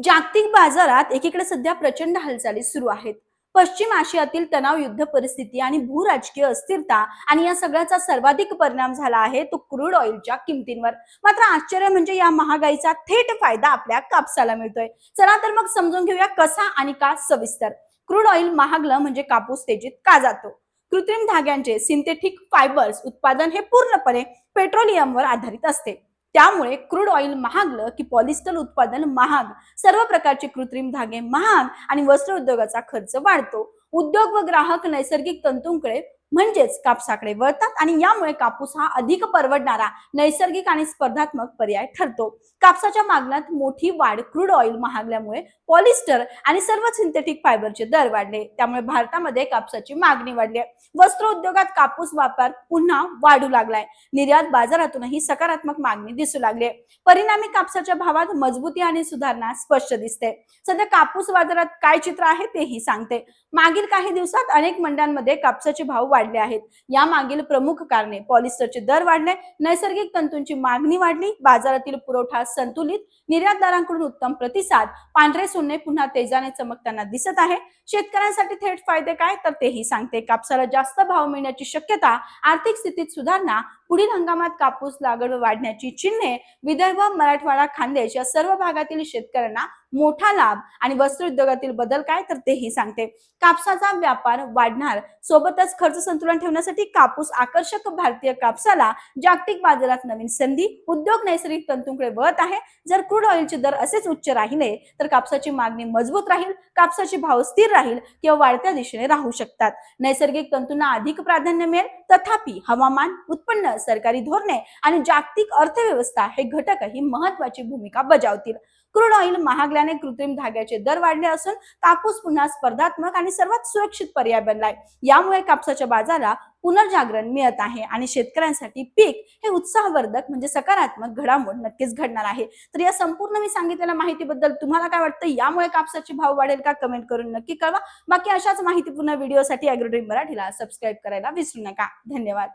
जागतिक बाजारात एकीकडे सध्या प्रचंड हालचाली सुरू आहेत. पश्चिम आशियातील तणाव, युद्ध परिस्थिती आणि भूराजकीय अस्थिरता आणि या सगळ्याचा सर्वाधिक परिणाम झाला आहे तो क्रूड ऑइलच्या किमतींवर. मात्र आश्चर्य म्हणजे या महागाईचा थेट फायदा आपल्या कापसाला मिळतोय. चला तर मग समजून घेऊया कसा आणि का सविस्तर. क्रूड ऑइल महागलं म्हणजे कापूस तेजीत का जातो? कृत्रिम धाग्यांचे सिंथेटिक फायबर्स उत्पादन हे पूर्णपणे पेट्रोलियमवर आधारित असते. त्यामुळे क्रूड ऑइल महागलं की पॉलिस्टर उत्पादन महाग, सर्व प्रकारचे कृत्रिम धागे महाग आणि वस्त्र उद्योगाचा खर्च वाढतो. उद्योग व ग्राहक नैसर्गिक तंतूंकडे म्हणजेच कापसाकडे वळतात आणि यामुळे कापूस हा अधिक परवडणारा नैसर्गिक आणि स्पर्धात्मक पर्याय ठरतो. कापसाच्या मागण्यात मोठी वाढ क्रूड ऑइल महागल्यामुळे पॉलिस्टर आणि सर्व सिंथेटिक फायबरचे दर वाढले. त्यामुळे भारतामध्ये कापसाची मागणी वाढली. वस्त्र उद्योगात कापूस वापर पुन्हा वाढू लागलाय. निर्यात बाजारातूनही सकारात्मक मागणी दिसू लागली. परिणामी कापसाच्या भावात मजबूती आणि सुधारणा स्पष्ट दिसते. सध्या कापूस बाजारात काय चित्र आहे तेही सांगते. मागील काही दिवसात अनेक मंड्यांमध्ये कापसाचे भाव वाढले आहेत. या मागील प्रमुख कारणे पॉलिस्टरचे दर वाढले, नैसर्गिक तंतूंची मागणी वाढली, बाजारातील पुरवठा संतुलित, निर्यातदारांकडून उत्तम प्रतिसाद, पांढरे सोने पुन्हा तेजाने चमकताना दिसत आहे. शेतकऱ्यांसाठी थेट फायदे काय तर तेही सांगते. कापसाला जास्त भाव मिळण्याची शक्यता, आर्थिक स्थितीत सुधारणा, पुढील हंगामात कापूस लागवड वाढण्याची चिन्हे, विदर्भ, मराठवाडा, खानदेश या सर्व भागातील शेतकऱ्यांना मोठा लाभ आणि वस्त्र उद्योगातील बदल काय तर तेही सांगते. कापसाचा व्यापार वाढणार, सोबतच खर्च संतुलन ठेवण्यासाठी कापूस आकर्षक भारतीय कापसाला जागतिक बाजारात नवीन संधी, उद्योग नैसर्गिक तंतूंकडे वळत आहे. जर क्रूड ऑइलचे दर असेच उच्च राहिले तर कापसाची मागणी मजबूत राहील, कापसाचे भाव स्थिर राहील किंवा वाढत्या दिशेने राहू शकतात. नैसर्गिक तंतूंना अधिक प्राधान्य मिळेल. तथापि हवामान, उत्पन्न, सरकारी धोरणे आणि जागतिक अर्थव्यवस्था हे घटकही महत्वाची भूमिका बजावतील. क्रूड ऑइल महागल्याने कृत्रिम धाग्याचे दर वाढले असून कापूस पुन्हा स्पर्धात्मक आणि सर्वात सुरक्षित पर्याय बनलाय. यामुळे कापसाच्या बाजाराला पुनर्जागरण मिळत आहे आणि शेतकऱ्यांसाठी पीक हे उत्साहवर्धक म्हणजे सकारात्मक घडामोड नक्कीच घडणार आहे. तर या संपूर्ण मी सांगितलेल्या माहितीबद्दल तुम्हाला काय वाटतं? यामुळे कापसाचे भाव वाढेल का? कमेंट करून नक्की कळवा. बाकी अशाच माहितीपूर्ण व्हिडिओसाठी ॲग्रोड्रीम मराठीला सबस्क्राईब करायला विसरू नका. धन्यवाद.